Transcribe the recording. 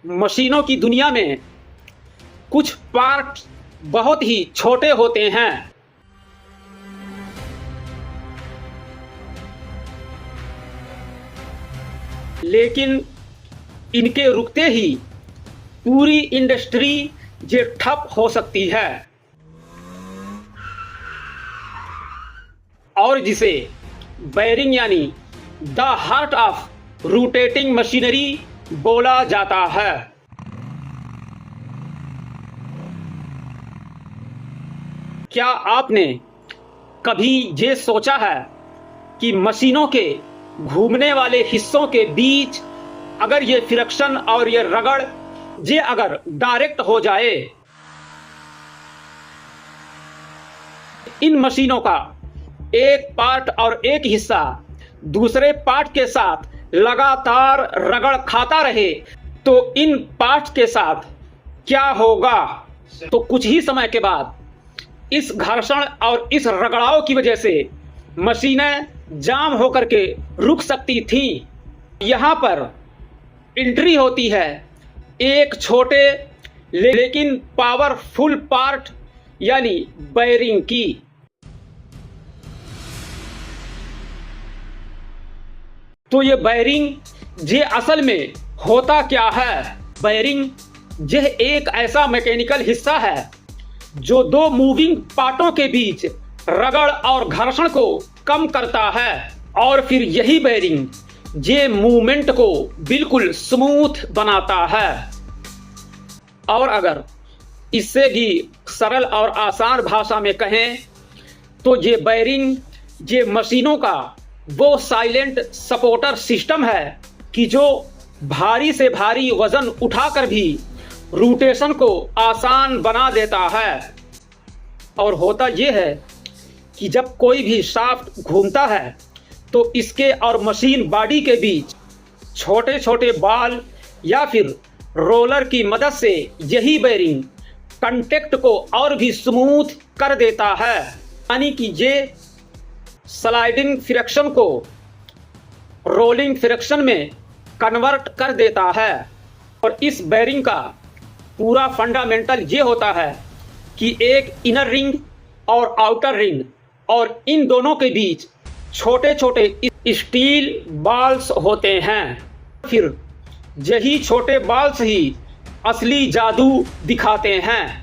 मशीनों की दुनिया में कुछ पार्ट बहुत ही छोटे होते हैं, लेकिन इनके रुकते ही पूरी इंडस्ट्री जे ठप हो सकती है और जिसे बेयरिंग यानी the heart of rotating machinery बोला जाता है। क्या आपने कभी ये सोचा है कि मशीनों के घूमने वाले हिस्सों के बीच अगर ये फ्रिक्शन और ये रगड़ ये अगर डायरेक्ट हो जाए, इन मशीनों का एक पार्ट और एक हिस्सा दूसरे पार्ट के साथ लगातार रगड़ खाता रहे, तो इन पार्ट के साथ क्या होगा? तो कुछ ही समय के बाद इस घर्षण और इस रगड़ाव की वजह से मशीनें जाम होकर के रुक सकती थीं। यहाँ पर एंट्री होती है एक छोटे लेकिन पावरफुल पार्ट यानी बेयरिंग की। तो ये बेयरिंग ये असल में होता क्या है? बेयरिंग यह एक ऐसा मैकेनिकल हिस्सा है जो दो मूविंग पार्टों के बीच रगड़ और घर्षण को कम करता है, और फिर यही बेयरिंग ये मूवमेंट को बिल्कुल स्मूथ बनाता है। और अगर इससे भी सरल और आसान भाषा में कहें तो ये बेयरिंग ये मशीनों का वो साइलेंट सपोर्टर सिस्टम है कि जो भारी से भारी वजन उठाकर भी रोटेशन को आसान बना देता है। और होता यह है कि जब कोई भी शाफ्ट घूमता है तो इसके और मशीन बॉडी के बीच छोटे छोटे बॉल या फिर रोलर की मदद से यही बेयरिंग कांटेक्ट को और भी स्मूथ कर देता है, यानी कि ये स्लाइडिंग फ्रिक्शन को रोलिंग फ्रिक्शन में कन्वर्ट कर देता है। और इस बेयरिंग का पूरा फंडामेंटल ये होता है कि एक इनर रिंग और आउटर रिंग, और इन दोनों के बीच छोटे छोटे स्टील बॉल्स होते हैं। फिर यही छोटे बॉल्स ही असली जादू दिखाते हैं।